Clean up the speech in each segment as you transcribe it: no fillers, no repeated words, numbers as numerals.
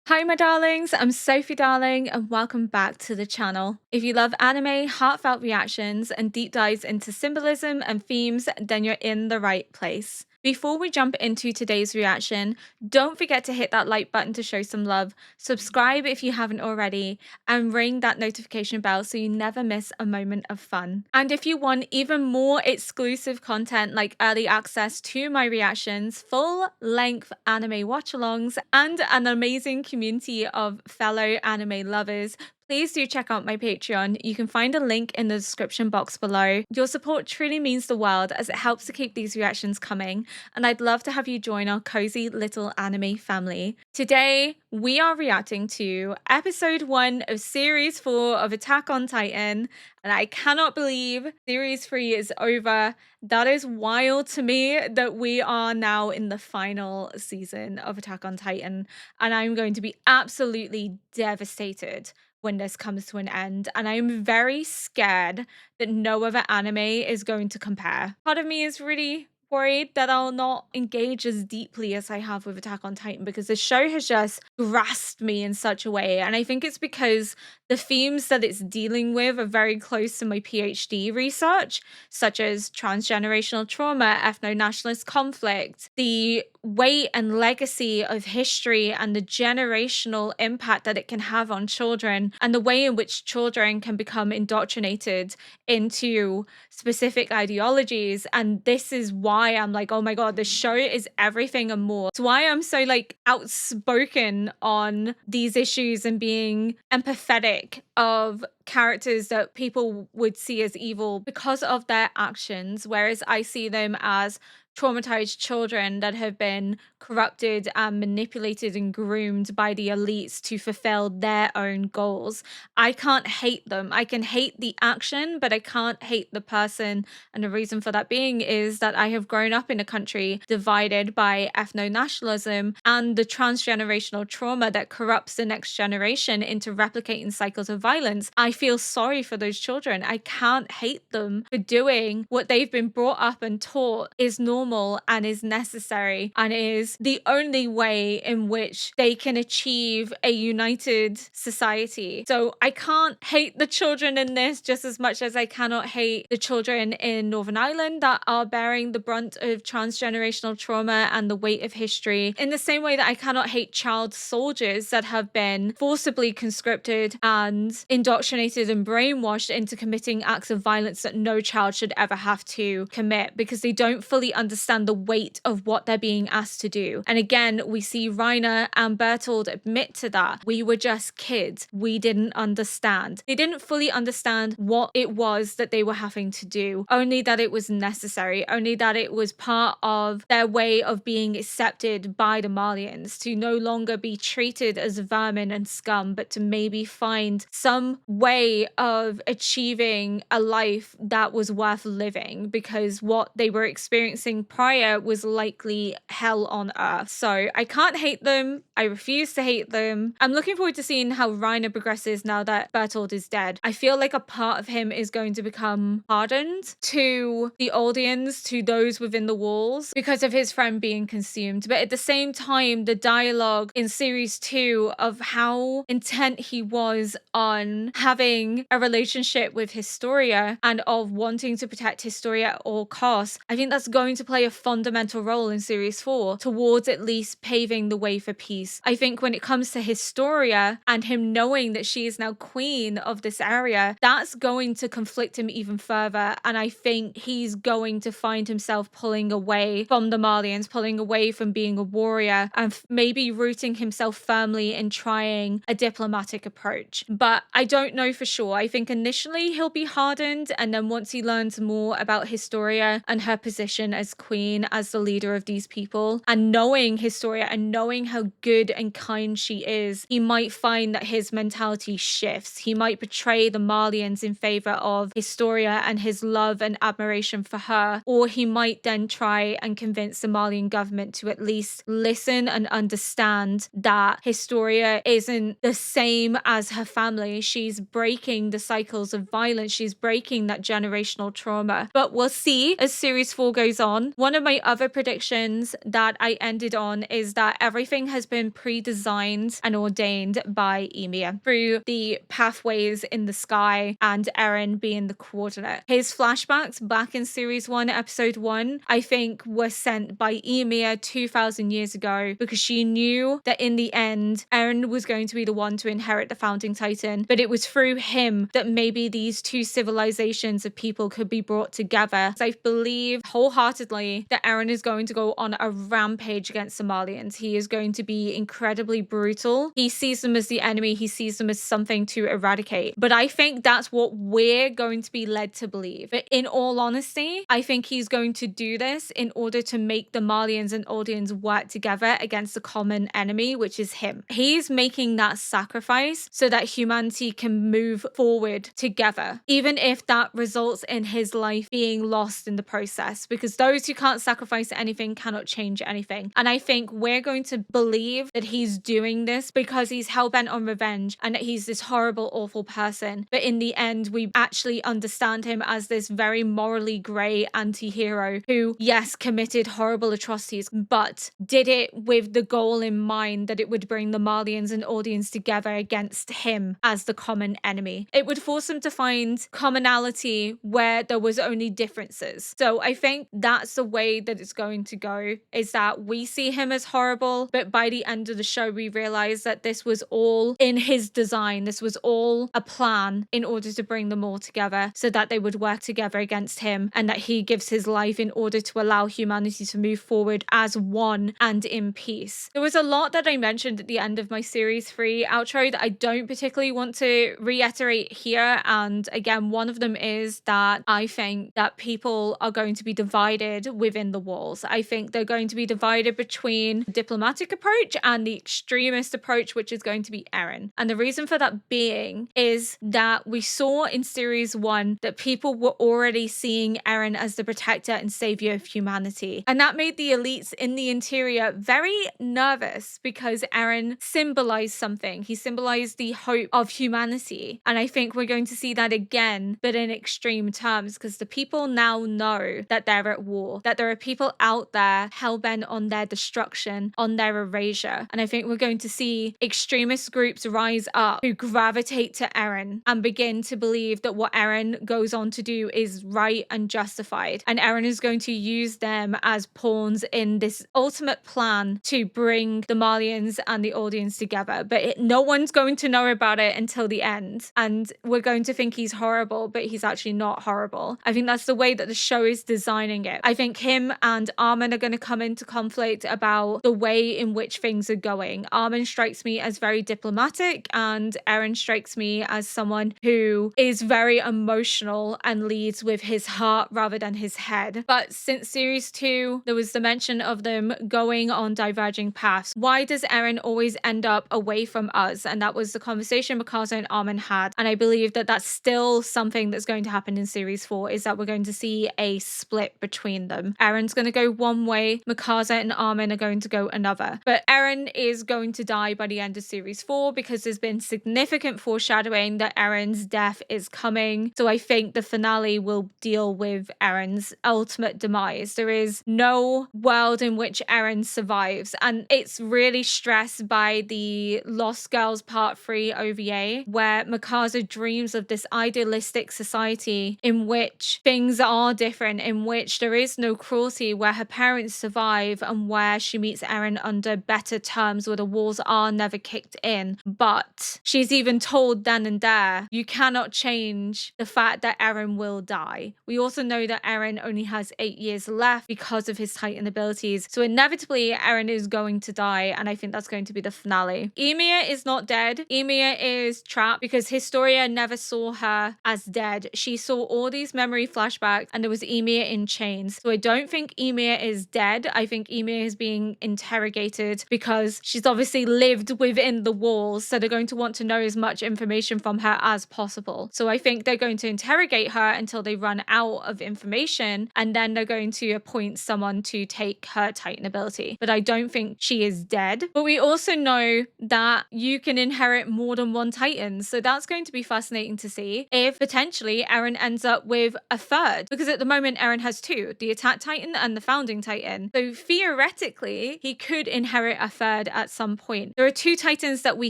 Hi my darlings, I'm Sophie Darling and welcome back to the channel. If you love anime, heartfelt reactions, and deep dives into symbolism and themes, then you're in the right place. Before we jump into today's reaction, don't forget to hit that like button to show some love, subscribe if you haven't already, and ring that notification bell so you never miss a moment of fun. And if you want even more exclusive content like early access to my reactions, full-length anime watch-alongs, and an amazing community of fellow anime lovers, please do check out my Patreon. You can find a link in the description box below. Your support truly means the world as it helps to keep these reactions coming, and I'd love to have you join our cozy little anime family. Today, we are reacting to episode 1 of series 4 of Attack on Titan, and I cannot believe series 3 is over. That is wild to me that we are now in the final season of Attack on Titan, and I'm going to be absolutely devastated when this comes to an end, and I'm very scared that no other anime is going to compare. Part of me is really worried that I'll not engage as deeply as I have with Attack on Titan because the show has just grasped me in such a way, and I think it's because the themes that it's dealing with are very close to my PhD research, such as transgenerational trauma, ethno-nationalist conflict, the weight and legacy of history and the generational impact that it can have on children, and the way in which children can become indoctrinated into specific ideologies. And this is why I'm like, oh my god, this show is everything and more. It's why I'm so like outspoken on these issues and being empathetic of characters that people would see as evil because of their actions, whereas I see them as traumatized children that have been corrupted and manipulated and groomed by the elites to fulfill their own goals. I can't hate them. I can hate the action, but I can't hate the person. And the reason for that being is that I have grown up in a country divided by ethno-nationalism and the transgenerational trauma that corrupts the next generation into replicating cycles of violence. I feel sorry for those children. I can't hate them for doing what they've been brought up and taught is normal and is necessary and is the only way in which they can achieve a united society. So I can't hate the children in this just as much as I cannot hate the children in Northern Ireland that are bearing the brunt of transgenerational trauma and the weight of history, in the same way that I cannot hate child soldiers that have been forcibly conscripted and indoctrinated and brainwashed into committing acts of violence that no child should ever have to commit because they don't fully understand the weight of what they're being asked to do. And again, we see Reiner and Bertold admit to that. We were just kids. We didn't understand. They didn't fully understand what it was that they were having to do, only that it was necessary, only that it was part of their way of being accepted by the Marlians, to no longer be treated as vermin and scum, but to maybe find some way of achieving a life that was worth living, because what they were experiencing prior was likely hell on earth. So I can't hate them. I refuse to hate them. I'm looking forward to seeing how Reiner progresses now that Bertold is dead. I feel like a part of him is going to become hardened to the audience, to those within the walls, because of his friend being consumed. But at the same time, the dialogue in series 2 of how intent he was on having a relationship with Historia and of wanting to protect Historia at all costs, I think that's going to play a fundamental role in series 4 towards at least paving the way for peace. I think when it comes to Historia and him knowing that she is now queen of this area, that's going to conflict him even further, and I think he's going to find himself pulling away from the Marlians, pulling away from being a warrior, and maybe rooting himself firmly in trying a diplomatic approach. But I don't know for sure. I think initially he'll be hardened, and then once he learns more about Historia and her position as queen, as the leader of these people, and knowing Historia and knowing how good and kind she is, he might find that his mentality shifts. He might betray the Marlians in favor of Historia and his love and admiration for her, or he might then try and convince the Marlian government to at least listen and understand that Historia isn't the same as her family. She's breaking the cycles of violence. She's breaking that generational trauma. But we'll see as series 4 goes on. on. One of my other predictions that I ended on is that everything has been pre-designed and ordained by Ymir through the pathways in the sky and Eren being the coordinate. His flashbacks back in series 1, episode 1, I think were sent by Ymir 2,000 years ago because she knew that in the end, Eren was going to be the one to inherit the founding titan, but it was through him that maybe these two civilizations of people could be brought together. So I believe wholeheartedly that Eren is going to go on a rampage against the Marlians. He is going to be incredibly brutal. He sees them as the enemy. He sees them as something to eradicate. But I think that's what we're going to be led to believe. But in all honesty, I think he's going to do this in order to make the Marlians and Eldians work together against the common enemy, which is him. He's making that sacrifice so that humanity can move forward together, even if that results in his life being lost in the process, because those who can't sacrifice anything cannot change anything. And I think we're going to believe that he's doing this because he's hell-bent on revenge and that he's this horrible, awful person. But in the end, we actually understand him as this very morally grey anti-hero who, yes, committed horrible atrocities, but did it with the goal in mind that it would bring the Marlians and Eldians together against him as the common enemy. It would force them to find commonality where there was only differences. So I think that's the way that it's going to go, is that we see him as horrible, but by the end of the show, we realize that this was all in his design. This was all a plan in order to bring them all together so that they would work together against him, and that he gives his life in order to allow humanity to move forward as one and in peace. There was a lot that I mentioned at the end of my series 3 outro that I don't particularly want to reiterate here. And again, one of them is that I think that people are going to be divided within the walls. I think they're going to be divided between the diplomatic approach and the extremist approach, which is going to be Eren. And the reason for that being is that we saw in series 1 that people were already seeing Eren as the protector and savior of humanity. And that made the elites in the interior very nervous because Eren symbolized something. He symbolized the hope of humanity. And I think we're going to see that again, but in extreme terms, because the people now know that they're at war, that there are people out there hell-bent on their destruction, on their erasure. And I think we're going to see extremist groups rise up who gravitate to Eren and begin to believe that what Eren goes on to do is right and justified. And Eren is going to use them as pawns in this ultimate plan to bring the Marlians and the Eldians together. But no one's going to know about it until the end. And we're going to think he's horrible, but he's actually not horrible. I think that's the way that the show is designing it. I think him and Armin are going to come into conflict about the way in which things are going. Armin strikes me as very diplomatic, and Eren strikes me as someone who is very emotional and leads with his heart rather than his head. But since series 2, there was the mention of them going on diverging paths. Why does Eren always end up away from us? And that was the conversation Mikasa and Armin had. And I believe that that's still something that's going to happen in series 4, is that we're going to see a split between them. Eren's going to go one way, Mikasa and Armin are going to go another. But Eren is going to die by the end of series 4 because there's been significant foreshadowing that Eren's death is coming. So I think the finale will deal with Eren's ultimate demise. There is no world in which Eren survives, and it's really stressed by the Lost Girls Part 3 OVA, where Mikasa dreams of this idealistic society in which things are different, in which there is no cruelty, where her parents survive, and where she meets Eren under better terms, where the walls are never kicked in. But she's even told then and there, you cannot change the fact that Eren will die. We also know that Eren only has 8 years left because of his Titan abilities. So inevitably, Eren is going to die, and I think that's going to be the finale. Ymir is not dead. Ymir is trapped because Historia never saw her as dead. She saw all these memory flashbacks, and there was Ymir in chains. So I don't think Ymir is dead. I think Ymir is being interrogated because she's obviously lived within the walls, so they're going to want to know as much information from her as possible. So I think they're going to interrogate her until they run out of information, and then they're going to appoint someone to take her Titan ability. But I don't think she is dead. But we also know that you can inherit more than one Titan, so that's going to be fascinating to see if potentially Eren ends up with a third, because at the moment Eren has 2, the Attack Titan and the Founding Titan. So theoretically, he could inherit a third at some point. There are two Titans that we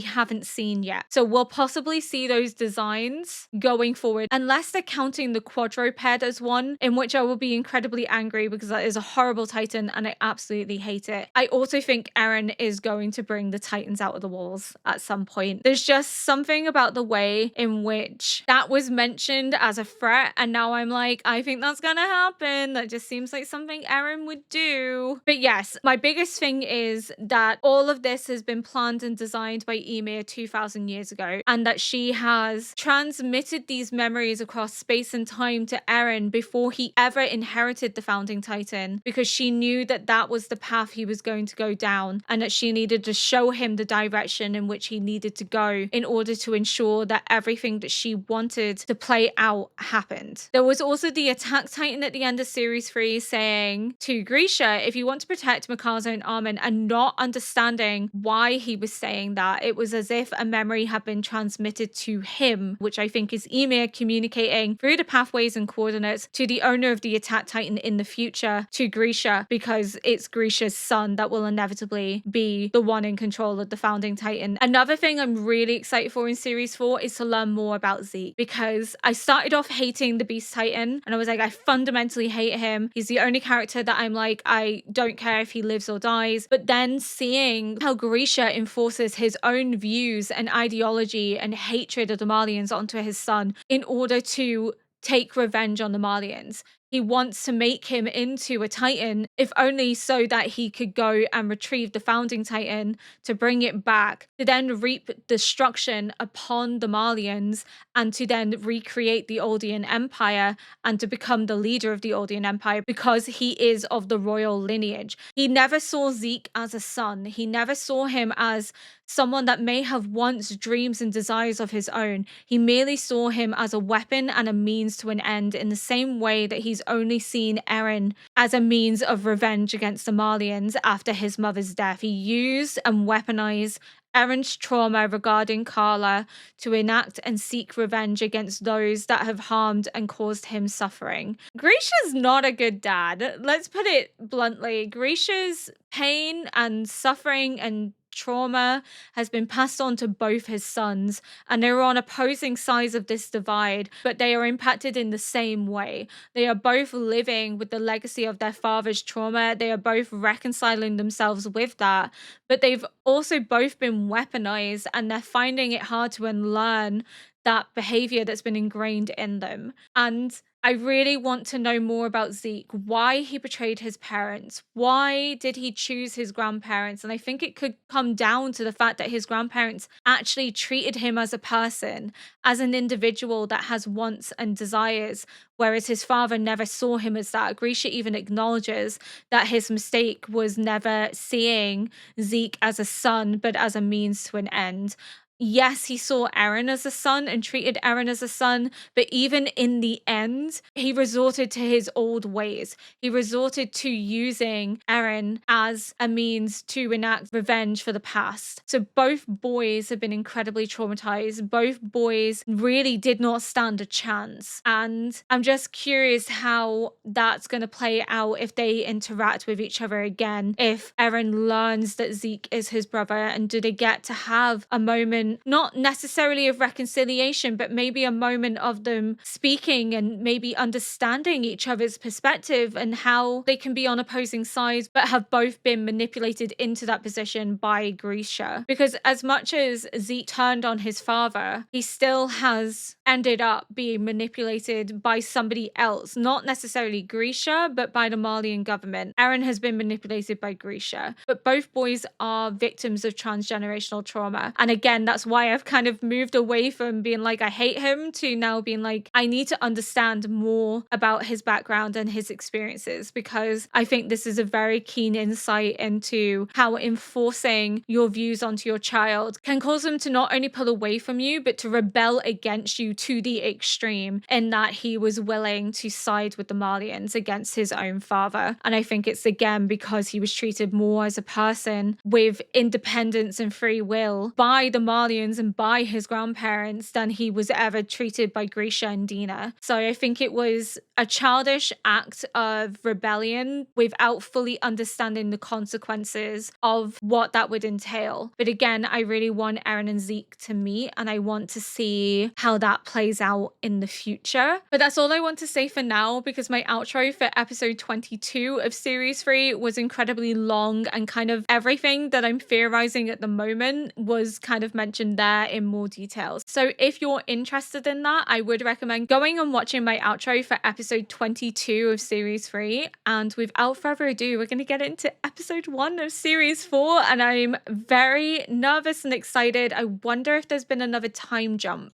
haven't seen yet. So we'll possibly see those designs going forward, unless they're counting the quadruped as one, in which I will be incredibly angry because that is a horrible Titan and I absolutely hate it. I also think Eren is going to bring the Titans out of the walls at some point. There's just something about the way in which that was mentioned as a threat, and now I'm like, I think that's gonna happen. That just seems like something Eren would do. But yes, my biggest thing is that all of this has been planned and designed by Ymir 2,000 years ago, and that she has transmitted these memories across space and time to Eren before he ever inherited the Founding Titan, because she knew that that was the path he was going to go down, and that she needed to show him the direction in which he needed to go in order to ensure that everything that she wanted to play out happened. There was also the Attack Titan at the end of series 3 saying to Grisha, if you want to protect Mikazo and Armin, and not understanding why he was saying that. It was as if a memory had been transmitted to him, which I think is Ymir communicating through the pathways and coordinates to the owner of the Attack Titan in the future, to Grisha, because it's Grisha's son that will inevitably be the one in control of the Founding Titan. Another thing I'm really excited for in series 4 is to learn more about Zeke, because I started off hating the Beast Titan and I was like, I fundamentally hate him. He's the only character that I'm like, I don't care if he lives or dies. But then seeing how Grisha enforces his own views and ideology and hatred of the Marlians onto his son in order to take revenge on the Marlians. He wants to make him into a Titan, if only so that he could go and retrieve the Founding Titan to bring it back, to then reap destruction upon the Marlians, and to then recreate the Oldian Empire and to become the leader of the Oldian Empire, because he is of the royal lineage. He never saw Zeke as a son. He never saw him as someone that may have once dreams and desires of his own. He merely saw him as a weapon and a means to an end, in the same way that he's only seen Eren as a means of revenge against the Marlians after his mother's death. He used and weaponized Eren's trauma regarding Carla to enact and seek revenge against those that have harmed and caused him suffering. Grisha's not a good dad. Let's put it bluntly. Grisha's pain and suffering and trauma has been passed on to both his sons, and they're on opposing sides of this divide, but they are impacted in the same way. They are both living with the legacy of their father's trauma. They are both reconciling themselves with that, but they've also both been weaponized, and they're finding it hard to unlearn that behavior that's been ingrained in them. And I really want to know more about Zeke, why he betrayed his parents, why did he choose his grandparents? And I think it could come down to the fact that his grandparents actually treated him as a person, as an individual that has wants and desires, whereas his father never saw him as that. Grisha even acknowledges that his mistake was never seeing Zeke as a son, but as a means to an end. Yes, he saw Eren as a son and treated Eren as a son, but even in the end, he resorted to his old ways. He resorted to using Eren as a means to enact revenge for the past. So both boys have been incredibly traumatized. Both boys really did not stand a chance. And I'm just curious how that's going to play out if they interact with each other again, if Eren learns that Zeke is his brother, and do they get to have a moment, not necessarily of reconciliation, but maybe a moment of them speaking and maybe understanding each other's perspective and how they can be on opposing sides, but have both been manipulated into that position by Grisha. Because as much as Zeke turned on his father, he still has ended up being manipulated by somebody else, not necessarily Grisha, but by the Malian government. Eren has been manipulated by Grisha, but both boys are victims of transgenerational trauma. And again, that's why I've kind of moved away from being like, I hate him, to now being like, I need to understand more about his background and his experiences, because I think this is a very keen insight into how enforcing your views onto your child can cause them to not only pull away from you, but to rebel against you to the extreme, in that he was willing to side with the Marlians against his own father. And I think it's again because he was treated more as a person with independence and free will by the Marlians rebellions and by his grandparents than he was ever treated by Grisha and Dina. So I think it was a childish act of rebellion without fully understanding the consequences of what that would entail. But again, I really want Eren and Zeke to meet, and I want to see how that plays out in the future. But that's all I want to say for now, because my outro for episode 22 of series 3 was incredibly long, and kind of everything that I'm theorizing at the moment was kind of mentioned there in more details. So if you're interested in that, I would recommend going and watching my outro for episode 22 of series 3. And without further ado, we're going to get into episode 1 of series 4, and I'm very nervous and excited. I wonder if there's been another time jump.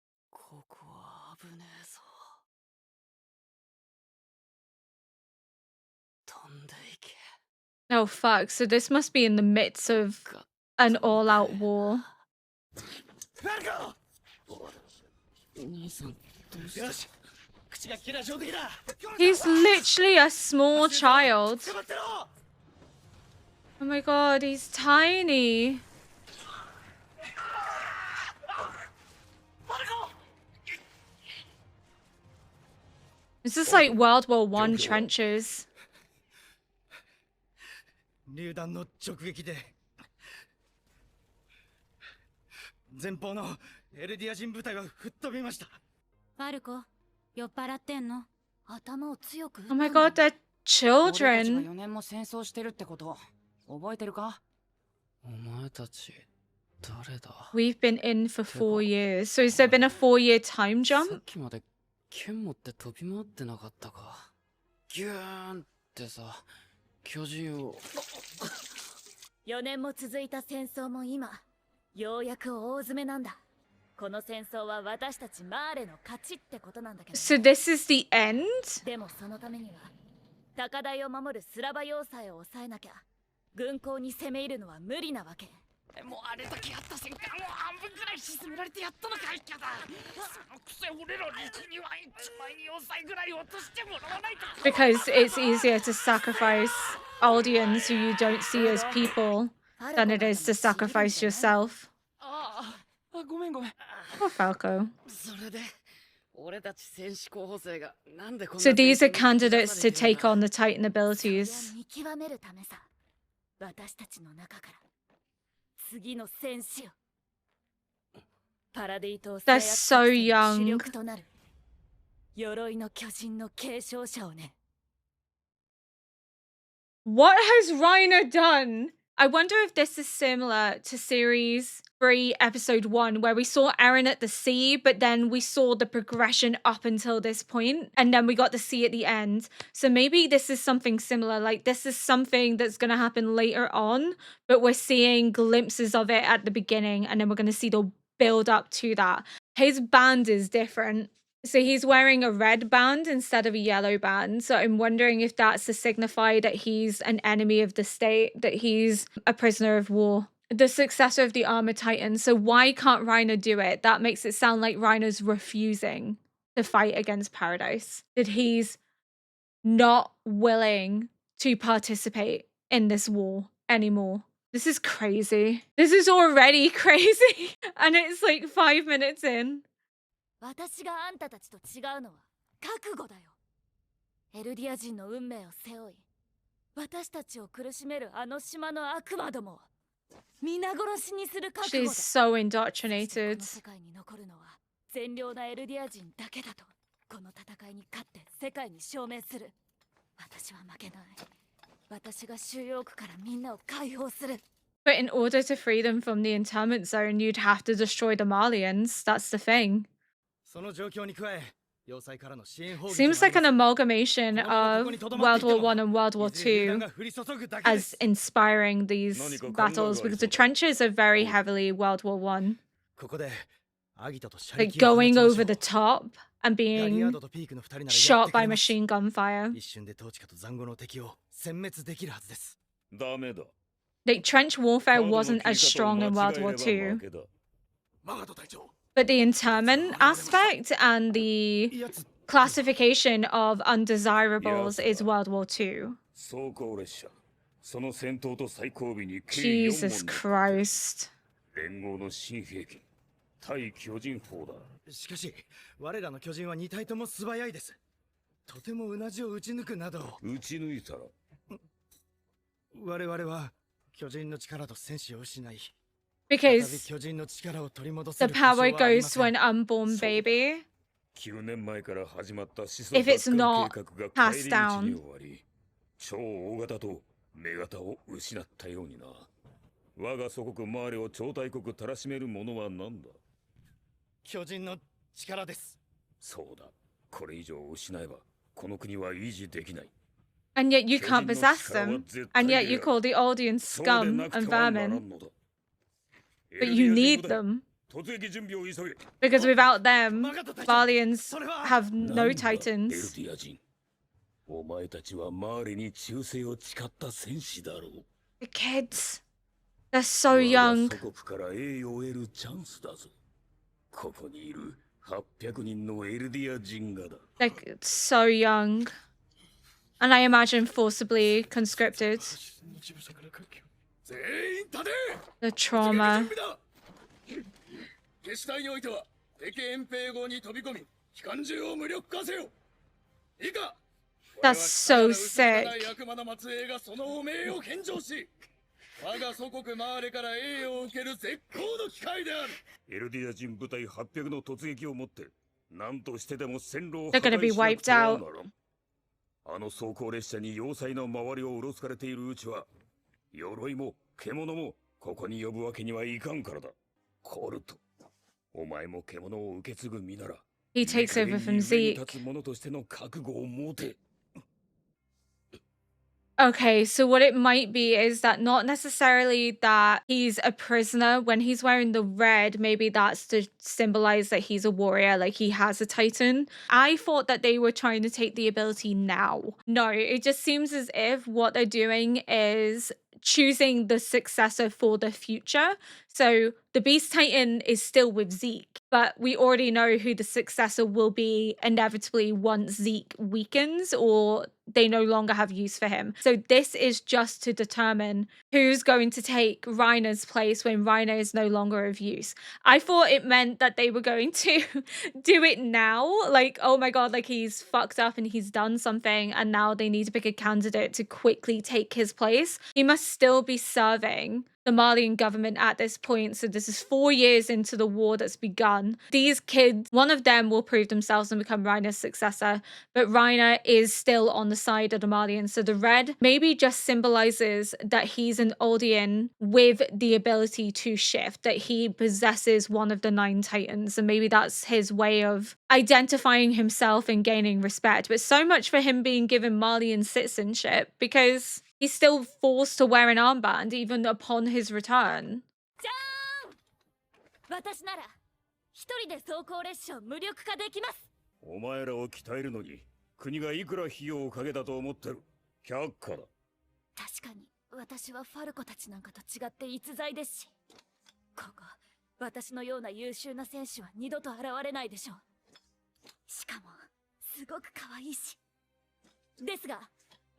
Oh fuck, so this must be in the midst of an all-out war. He's literally a small child. Oh my god, he's tiny. This is like World War I trenches. 榴弾の直撃で前方のエルディア人部隊は吹っ飛びました。ファルコ、酔っ払ってんの？頭を強く。Oh my god, they're children. 4年も戦争してるってこと覚えてるか？お前たち誰だ？ We've been in for 4 years. So has there been a 4-year time さ jump? っきまで剣持って飛び回ってなかったか。ギューンってさ。巨人を4年も続いた戦争も今ようやく大詰めなんだ。この戦争は私たちマーレの勝ちってことなんだけど。So this is the end? でもそのためには高台を守るスラバ要塞を抑えなきゃ軍港に攻め入るのは無理なわけ。もうあれだけやった戦艦を半分くらい沈められてやっとのかいキャだ。そのくせ俺ら陸には一枚要塞ぐらい落としてもらわないと。 Because it's easier to sacrifice audience who you don't see as people than it is to sacrifice yourself. ああ、ごめんごめん。 Poor Falco. それで俺たち戦士候補生がなんでこんな So these are candidates to take on the Titan abilities. 見極めるためさ。私たちの中から次の戦士よ。パラディ島 They're so 主 young. 力となる鎧の巨人の継承者をね。 What has Reiner done? I wonder if this is similar to series 3 episode 1, where we saw Eren at the sea, but then we saw the progression up until this point, and then we got the sea at the end. So maybe this is something similar, like this is something that's going to happen later on, but we're seeing glimpses of it at the beginning, and then we're going to see the build up to that. His band is different. So he's wearing a red band instead of a yellow band. So I'm wondering if that's to signify that he's an enemy of the state, that he's a prisoner of war, the successor of the Armored Titan. So why can't Reiner do it? That makes it sound like Reiner's refusing to fight against Paradis, that he's not willing to participate in this war anymore. This is crazy. This is already crazy. And it's like 5 minutes in. 私があんたたちと違うのは覚悟だよ。エルディア人の運命を背負い、私たちを苦しめるあの島の悪魔どもを皆殺しにする覚悟だ。 She's so こ indoctrinated. の世界に残るのは善良なエルディア人だけだと。この戦いに勝って世界に証明する。私は負けない。私が収容区からみんなを解放する。 But in order to free them from the internment zone, you'd have to destroy the Marlians. That's the thing. その状況に加え、要塞からの支援砲撃 Seems like an amalgamation of World War I and World War II が降り注ぐだけで as す。 inspiring these battles, because the trenches are very heavily World War I. ここでアギトとシャ Like リキを放ち going ましょう over the top and ガリアー being ドとピークの二人ならやっ shot てくれ by ます machine gun fire. 一瞬でトーチカと残壕の敵を殲滅できるはずです。ダメだ。 Like trench warfare カードの wasn't 切り as 方を strong in 間違 World え War れば II. 負けだ。マガト隊長。 But the internment aspect and the やつ classification of undesirables is World War II. 装甲列車。その戦闘と最後尾に計4 Jesus 門の Christ. 連合の新兵器。対巨人砲だ。しかし我らの巨人は2体とも素早いです。とてもうなじを撃ち抜くなど。撃ち抜いたら我々は巨人の力と戦士を失い、 Because 巨人の力を取り戻 the せる保証は power ありま goes せ to ん。 an unborn baby. 9年前から始まった始祖 If it's 奪還 not 計画が passed 帰り道 down に終わり、超大型と目型を失ったようにな。我が祖国マーレを超大国たらしめるものは何だ。巨人の力です。そうだ。これ以上失えばこの国は維持できない。 And yet you can't possess them. And yet you call the audience そうで scum なく and てはなら vermin. んのだ。 But you need them. 突撃準備を急げ。 Because without them, マガト隊長、 Valians それは have なん no だエル titans. ディア人。お前たちはマーレに忠誠を誓った戦士だろう。 The kids, they're so 我が young. 祖国から栄誉を得るチャンスだぞ。ここにいる800人のエルディア人がだ。 Like so young. And I imagine forcibly conscripted. 全員立て。 The trauma. 準備だ。決死隊においては敵遠征号に飛び込み機関銃を無力化せよ。いいか。 That's so sick. 悪魔の末裔がその汚名を献上し、我が祖国マーレから栄誉を受ける絶好の機会である。エルディア人部隊800の突撃をもって何としてでも線路を破 They're gonna 壊 be しなく wiped てはな out. らん。あの装甲列車に要塞の周りをうろつかれているうちは鎧も獣もここに呼ぶわけにはいかんからだ。コルト、お前も獣を受け継ぐ身なら He takes over from 上に Zeke. 立つ者としての覚悟を持て。 Okay, so what it might be is that not necessarily that he's a prisoner when he's wearing the red, maybe that's to symbolize that he's a warrior, like he has a titan. I thought that they were trying to take the ability now. No, it just seems as if what they're doing is choosing the successor for the future. So the Beast Titan is still with Zeke, but we already know who the successor will be inevitably once Zeke weakens or they no longer have use for him. So this is just to determine who's going to take Reiner's place when Reiner is no longer of use. I thought it meant that they were going to do it now. Like, oh my god, like he's fucked up and he's done something and now they need to pick a candidate to quickly take his place. He must still be serving the Malian government at this point. So this is 4 years into the war that's begun. These kids, one of them will prove themselves and become Reiner's successor, but Reiner is still on the side of the Malians. So the red maybe just symbolizes that he's an Eldian with the ability to shift, that he possesses one of the 9 titans, and maybe that's his way of identifying himself and gaining respect. But so much for him being given Malian citizenship, because he's still forced to wear an armband even upon his return. じゃーん、私なら一人で走行列車を無力化できます。お前らを鍛えるのに国がいくら費用をかけたと思ってる。却下だ。確かに私はファルコたちなんかと違って逸材ですし、ここ私のような優秀な戦士は二度と現れないでしょう。しかもすごく可愛いし。ですが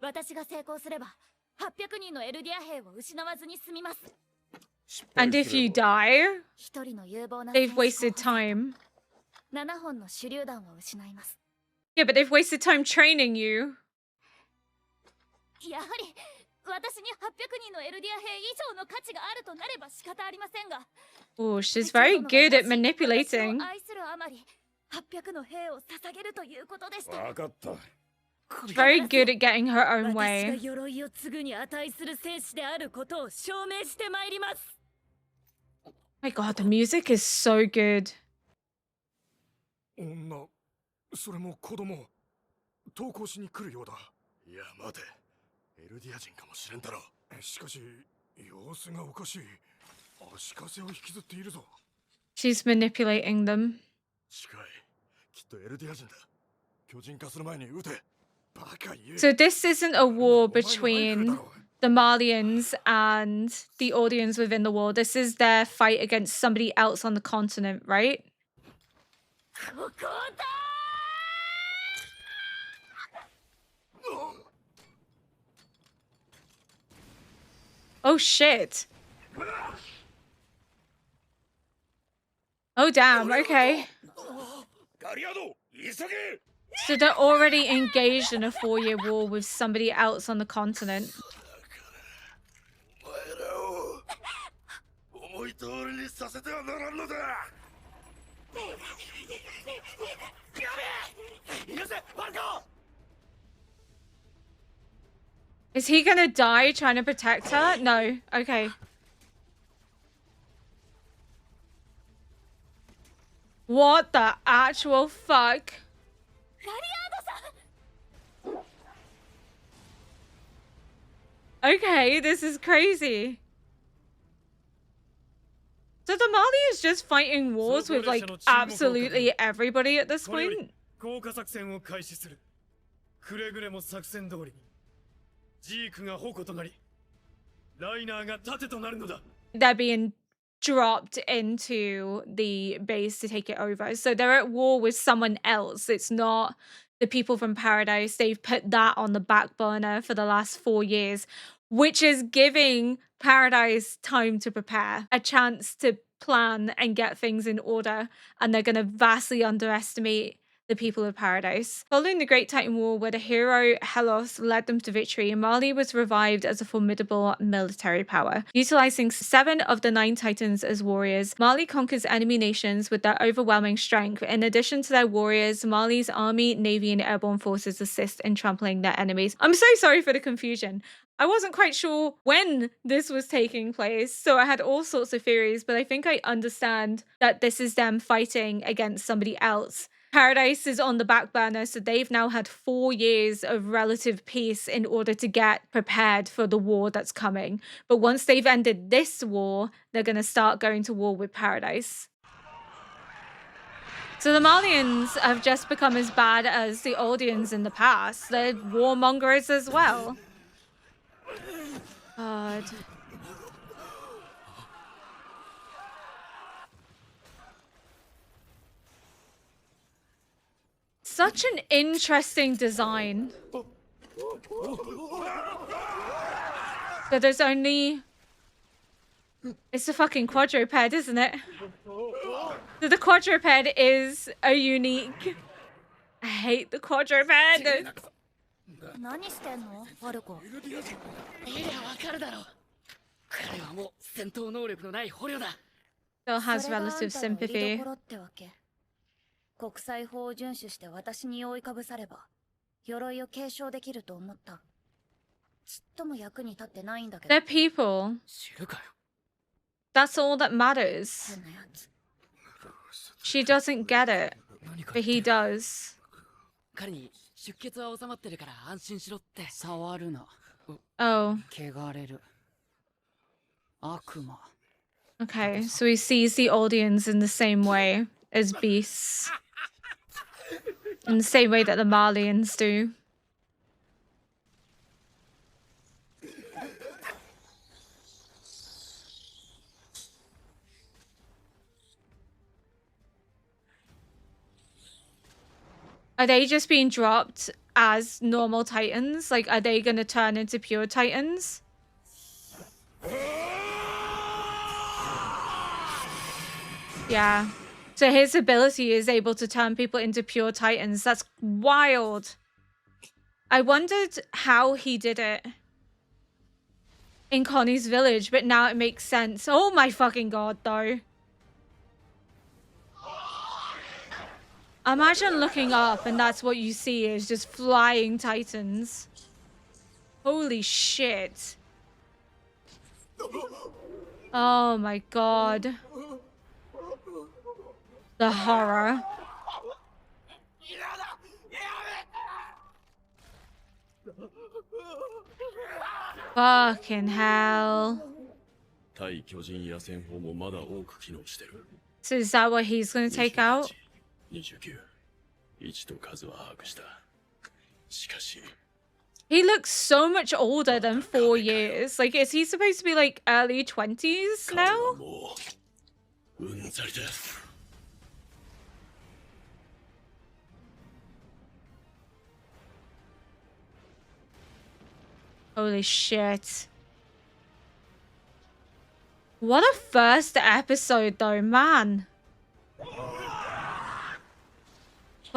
私が成功すれば800人のエルディア兵を失わずに済みます。 And if you die, 一人の有望な they've wasted time. 7本の手榴弾を失います。 Yeah, but they've wasted time training you. やはり私に800人のエルディア兵以上の価値があるとなれば仕方ありませんが。 Oh, she's very good at manipulating. 私を愛するあまり800の兵を捧げるということでした。わかった。 Very good at getting her own 私が way. 鎧を継ぐに値する戦士であることを証明してまいります。 My god, the music is so good. 女、それも子供、投稿しに来るようだ。いや、待て。エルディア人かもしれんだろ。しかし、様子がおかしい。足かせを引きずっているぞ。 She's manipulating them. 近い。きっとエルディア人だ。巨人化する前に撃て。バカ言え。 So this isn't a war between the Malians and the Audians within the war. This is their fight against somebody else on the continent, right? ここだ Oh shit. Oh, damn. Okay. ガリアード、急げ。 So they're already engaged in a 4-year war with somebody else on the continent. お前らを思い通りにさせてはならんのだ。やべえ、逃がせ、ファルコ。 Is he gonna die trying to protect her? No. Okay. What the actual fuck? Okay, this is crazy. So the Marley is just fighting wars with like absolutely everybody at this point. 豪華作戦を開始する。くれぐれも作戦通りに。ジークが矛となり、ライナーが盾となるのだ。 They're being dropped into the base to take it over. So they're at war with someone else. It's not the people from Paradise. They've put that on the back burner for the last 4 years, which is giving Paradise time to prepare, a chance to plan and get things in order. And they're going to vastly underestimate the people of Paradise. Following the Great Titan War, where the hero Helos led them to victory, Marley was revived as a formidable military power. Utilizing 7 of the 9 Titans as warriors, Marley conquers enemy nations with their overwhelming strength. In addition to their warriors, Marley's army, navy, and airborne forces assist in trampling their enemies. I'm so sorry for the confusion. I wasn't quite sure when this was taking place, so I had all sorts of theories, but I think I understand that this is them fighting against somebody else. Paradise is on the back burner, so they've now had 4 years of relative peace in order to get prepared for the war that's coming. But once they've ended this war, they're going to start going to war with Paradise. So the Marlians have just become as bad as the Aldeans in the past. They're warmongers as well. God. Such an interesting design. So there's only... It's a fucking quadruped, isn't it? So the quadruped is a unique... I hate the quadruped. 何してんのファルコ。いや、わかるだろう。彼はもう戦闘能力のない捕虜だ。Still has relative それがあんたの居 sympathy. 所ってわけ。国際法を遵守して私に覆いかぶされば鎧を継承できると思った。ちっとも役に立ってないんだけど。 They're people. 知るかよ。 That's all that matters. 変なやつ。 She doesn't get it, 何か but he does. 彼に出血は収まってるから安心しろって。触るな。 Oh, 汚れる。悪魔。 okay. So he sees the audience in the same way as beasts. In the same way that the Marlians do. Are they just being dropped as normal Titans? Like, are they gonna turn into pure Titans? Yeah. So his ability is able to turn people into pure Titans. That's wild. I wondered how he did it in Connie's village, but now it makes sense. Oh my fucking god, though. Imagine looking up and that's what you see is just flying Titans. Holy shit. Oh my god. The horror. Fucking hell. So is that what he's gonna take out? 29、1と数は把握した。しかし、 He looks so much older than 4 years. Like, is he supposed to be like early 20s 数 now? はもううんざりだ。 Holy shit. What a first episode though, man.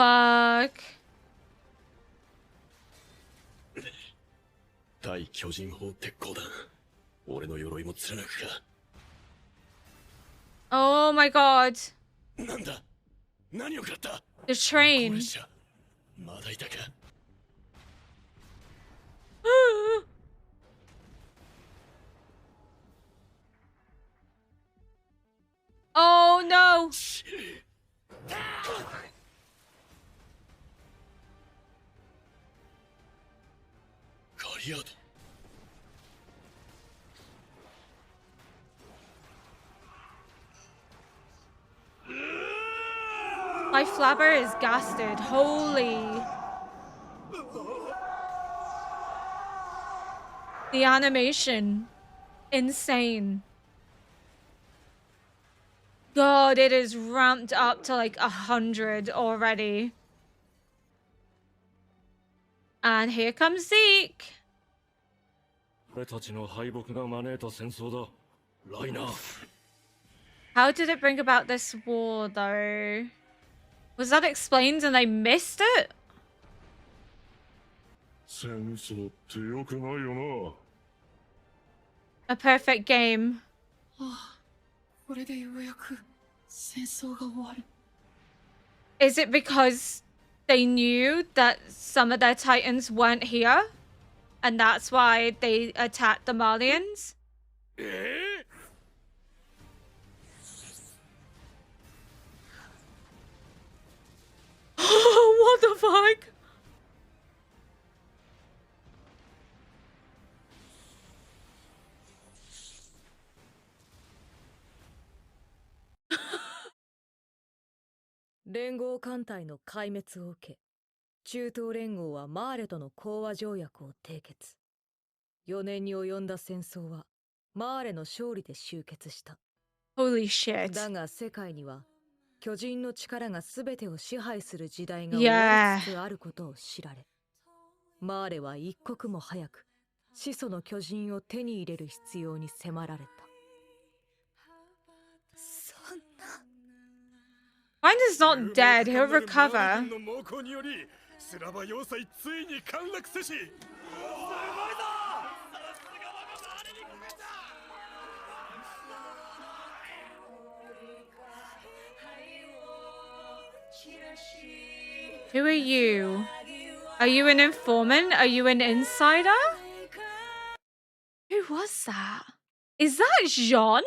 fuck? 対巨人砲鉄鋼弾。俺の鎧も貫くか。 Oh my god. なんだ。何を食らった。 The train. 列車まだいたか。 Oh no. ガリアード。 My flabber is gasted. Holy. The animation. Insane. God, it is ramped up to like 100 already. And here comes Zeke. 俺たちの敗北が招いた戦争だ。ライナー。 How did it bring about this war, though? Was that explained and I missed it? 戦争って良くないよ A perfect game. これでようやく戦争が終わる。 Is it because they knew that some of their titans weren't here? And that's why they attacked the Marlians? な。What the fuck? 連合艦隊の壊滅を受け、中東連合はマーレとの講和条約を締結。4年に及んだ戦争はマーレの勝利で終結した。 Holy shit. だが世界には巨人の力が全てを支配する時代が終わりつつあることを知られ、マーレは一刻も早く始祖の巨人を手に入れる必要に迫られた。 Mine is not dead. He'll recover. の猛攻により、スラバ要塞ついに陥落せし。 Who are you? Are you an informant? Are you an insider? Who was that? Is that Jean?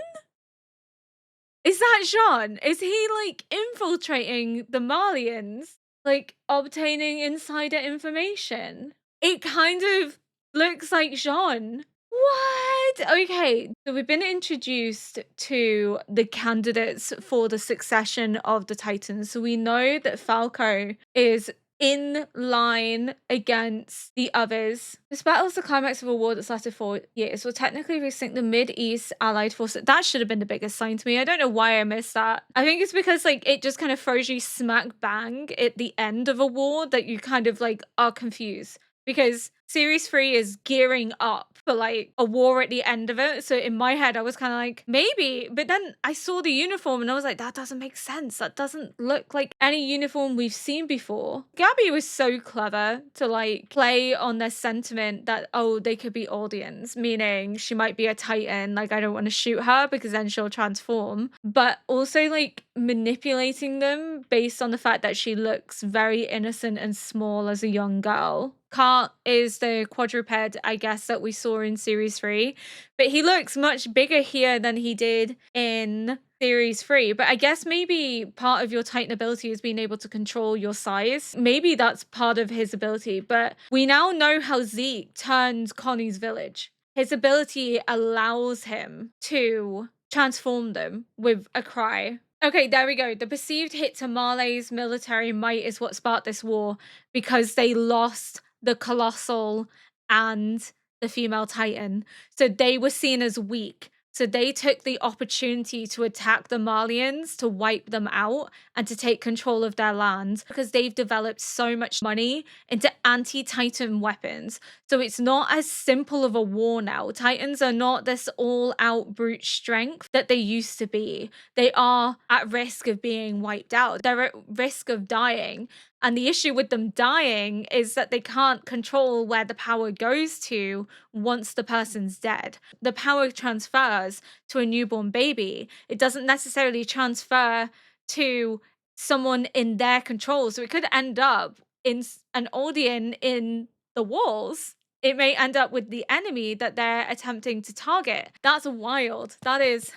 Is that Jean? Is he like infiltrating the Marlians? Like obtaining insider information? It kind of looks like Jean. What? Okay, so we've been introduced to the candidates for the succession of the Titans. So we know that Falco is in line against the others. This battle is the climax of a war that's lasted 4 years. Will technically resync the Mid-East Allied forces. That should have been the biggest sign to me. I don't know why I missed that. I think it's because like it just kind of throws you smack bang at the end of a war that you kind of like are confused. Because Series 3 is gearing up for like a war at the end of it. So in my head, I was kind of like, maybe. But then I saw the uniform and I was like, that doesn't make sense. That doesn't look like any uniform we've seen before. Gabby was so clever to like play on their sentiment that, oh, they could be audience, meaning she might be a Titan. Like, I don't want to shoot her because then she'll transform. But also like manipulating them based on the fact that she looks very innocent and small as a young girl. Cart is the quadruped, I guess, that we saw in Series 3. But he looks much bigger here than he did in Series 3. But I guess maybe part of your Titan ability is being able to control your size. Maybe that's part of his ability. But we now know how Zeke turned Connie's village. His ability allows him to transform them with a cry. Okay, there we go. The perceived hit to Marley's military might is what sparked this war because they lost the Colossal and the female Titan. So they were seen as weak. So they took the opportunity to attack the Marlians, to wipe them out, and to take control of their land because they've developed so much money into anti-Titan weapons. So it's not as simple of a war now. Titans are not this all-out brute strength that they used to be. They are at risk of being wiped out. They're at risk of dying. And the issue with them dying is that they can't control where the power goes to once the person's dead. The power transfers to a newborn baby. It doesn't necessarily transfer to someone in their control. So it could end up in an audience in the walls. It may end up with the enemy that they're attempting to target. That's wild. That is,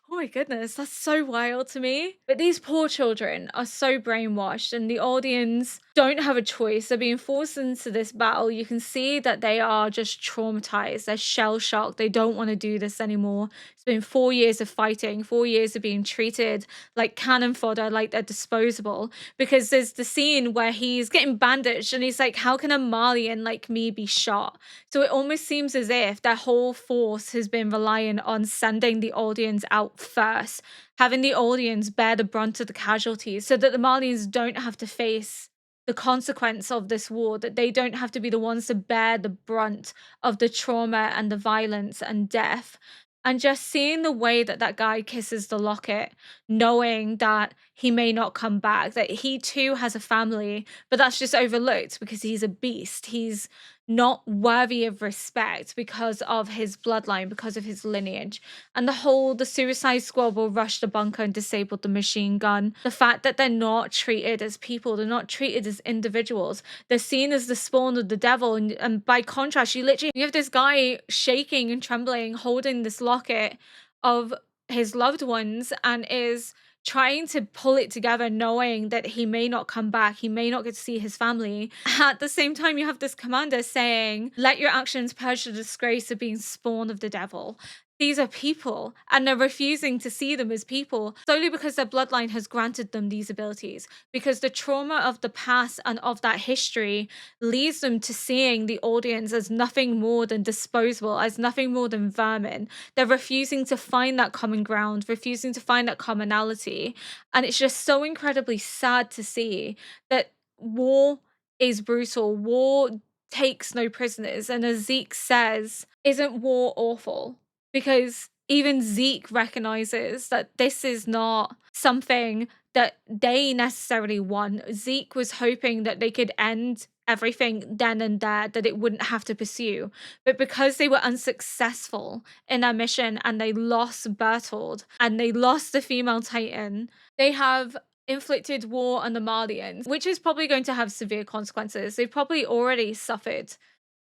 oh my goodness, that's so wild to me. But these poor children are so brainwashed, and the audience don't have a choice. They're being forced into this battle. You can see that they are just traumatized. They're shell-shocked. They don't want to do this anymore. It's been 4 years of fighting, 4 years of being treated like cannon fodder, like they're disposable. Because there's the scene where he's getting bandaged and he's like, how can a Marleyan like me be shot? So it almost seems as if their whole force has been relying on sending the audience out first, having the audience bear the brunt of the casualties so that the Marleyans don't have to face the consequence of this war, that they don't have to be the ones to bear the brunt of the trauma and the violence and death. And just seeing the way that that guy kisses the locket, knowing that he may not come back, that he too has a family, but that's just overlooked because he's a beast. He's not worthy of respect because of his bloodline, because of his lineage. And the Suicide Squad will rush the bunker and disable the machine gun. The fact that they're not treated as people, they're not treated as individuals. They're seen as the spawn of the devil. And by contrast, you have this guy shaking and trembling, holding this locket of his loved ones, and is trying to pull it together, knowing that he may not come back, he may not get to see his family. At the same time, you have this commander saying, let your actions purge the disgrace of being spawn of the devil. These are people, and they're refusing to see them as people solely because their bloodline has granted them these abilities, because the trauma of the past and of that history leads them to seeing the audience as nothing more than disposable, as nothing more than vermin. They're refusing to find that common ground, refusing to find that commonality. And it's just so incredibly sad to see that war is brutal. War takes no prisoners. And as Zeke says, isn't war awful? Because even Zeke recognizes that this is not something that they necessarily want. Zeke was hoping that they could end everything then and there, that it wouldn't have to pursue. But because they were unsuccessful in their mission and they lost Bertold and they lost the female Titan, they have inflicted war on the Marleyans, which is probably going to have severe consequences. They've probably already suffered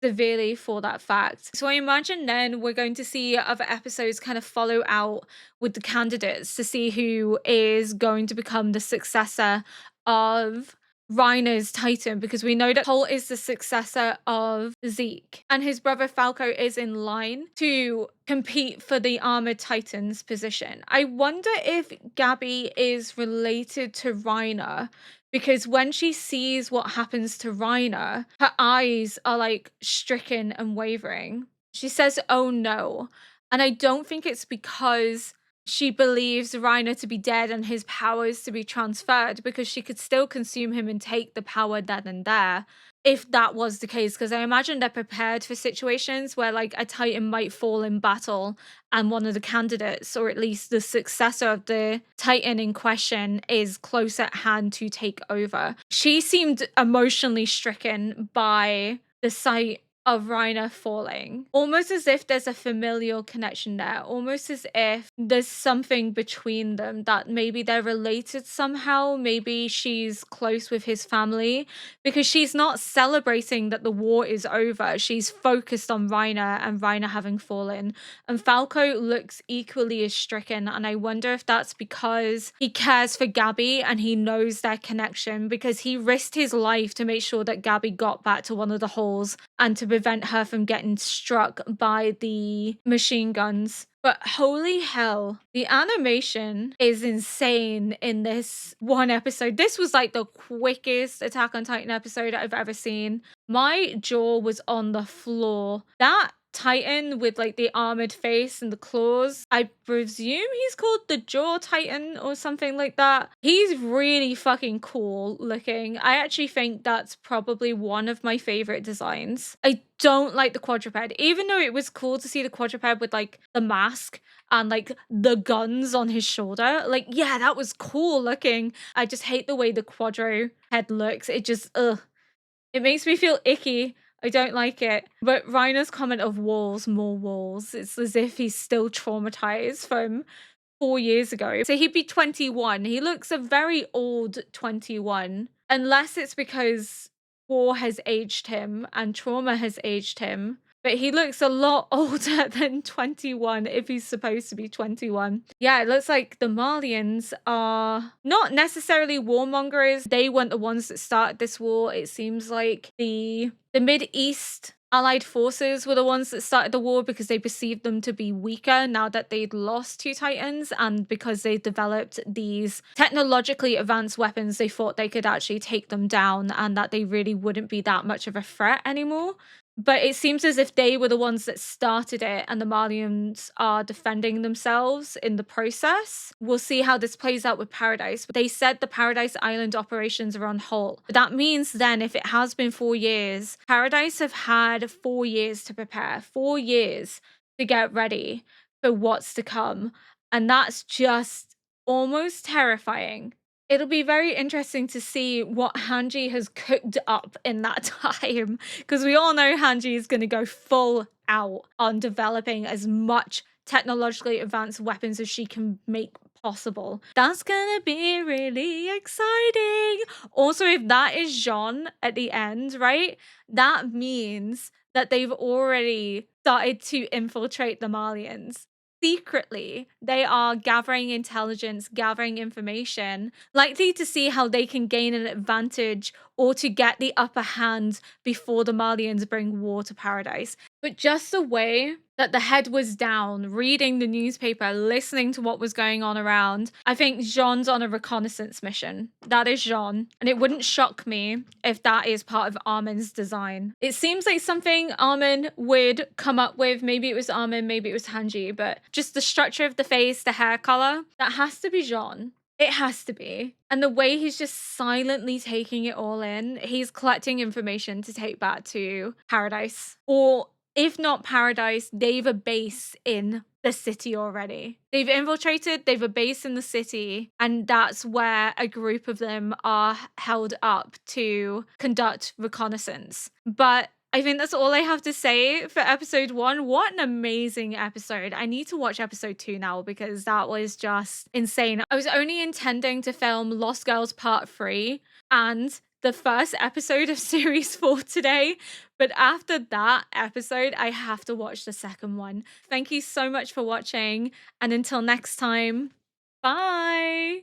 severely for that fact. So I imagine then we're going to see other episodes kind of follow out with the candidates to see who is going to become the successor of Reiner's Titan, because we know that Colt is the successor of Zeke, and his brother Falco is in line to compete for the Armored Titan's position. I wonder if Gabby is related to Reiner, because when she sees what happens to Reiner, her eyes are like stricken and wavering. She says, oh no. And I don't think it's because she believes Reiner to be dead and his powers to be transferred, because she could still consume him and take the power then and there if that was the case. Because I imagine they're prepared for situations where like a Titan might fall in battle and one of the candidates, or at least the successor of the Titan in question, is close at hand to take over. She seemed emotionally stricken by the sight of Reiner falling, almost as if there's a familial connection there, almost as if there's something between them, that maybe they're related somehow, maybe she's close with his family, because she's not celebrating that the war is over. She's focused on Reiner and Reiner having fallen. And Falco looks equally as stricken, and I wonder if that's because he cares for Gabby and he knows their connection, because he risked his life to make sure that Gabby got back to one of the halls and to prevent her from getting struck by the machine guns. But holy hell, the animation is insane in this one episode. This was like the quickest Attack on Titan episode I've ever seen. My jaw was on the floor. That Titan with like the armored face and the claws. I presume he's called the Jaw Titan or something like that. He's really fucking cool looking. I actually think that's probably one of my favorite designs. I don't like the quadruped, even though it was cool to see the quadruped with like the mask and like the guns on his shoulder. Like, yeah, that was cool looking. I just hate the way the quadro head looks. It just, ugh. It makes me feel icky. I don't like it. But Reiner's comment of walls, more walls, it's as if he's still traumatized from 4 years ago. So he'd be 21. He looks a very old 21. Unless it's because war has aged him and trauma has aged him. But he looks a lot older than 21 if he's supposed to be 21. Yeah, it looks like the Marlians are not necessarily warmongers. They weren't the ones that started this war. It seems like the Mid-East Allied forces were the ones that started the war because they perceived them to be weaker now that they'd lost 2 Titans, and because they developed these technologically advanced weapons, they thought they could actually take them down and that they really wouldn't be that much of a threat anymore. But it seems as if they were the ones that started it and the Malians are defending themselves in the process. We'll see how this plays out with Paradise. They said the Paradise Island operations are on halt. But that means then if it has been 4 years, Paradise have had 4 years to prepare, 4 years to get ready for what's to come. And that's just almost terrifying. It'll be very interesting to see what Hanji has cooked up in that time, because we all know Hanji is going to go full out on developing as much technologically advanced weapons as she can make possible. That's gonna be really exciting. Also, if that is Jean at the end, right, that means that they've already started to infiltrate the Malians. Secretly, they are gathering intelligence, gathering information, likely to see how they can gain an advantage or to get the upper hand before the Malians bring war to Paradise. But just the way that the head was down, reading the newspaper, listening to what was going on around, I think Jean's on a reconnaissance mission. That is Jean. And it wouldn't shock me if that is part of Armin's design. It seems like something Armin would come up with. Maybe it was Armin, maybe it was Hanji, but just the structure of the face, the hair color, that has to be Jean. It has to be. And the way he's just silently taking it all in, he's collecting information to take back to Paradise. Or if not Paradise, they've a base in the city already. They've infiltrated, they've a base in the city, and that's where a group of them are held up to conduct reconnaissance. But I think that's all I have to say for episode 1. What an amazing episode. I need to watch episode 2 now because that was just insane. I was only intending to film Lost Girls Part 3 and the first episode of series 4 today, but after that episode, I have to watch the second one. Thank you so much for watching, and until next time, bye!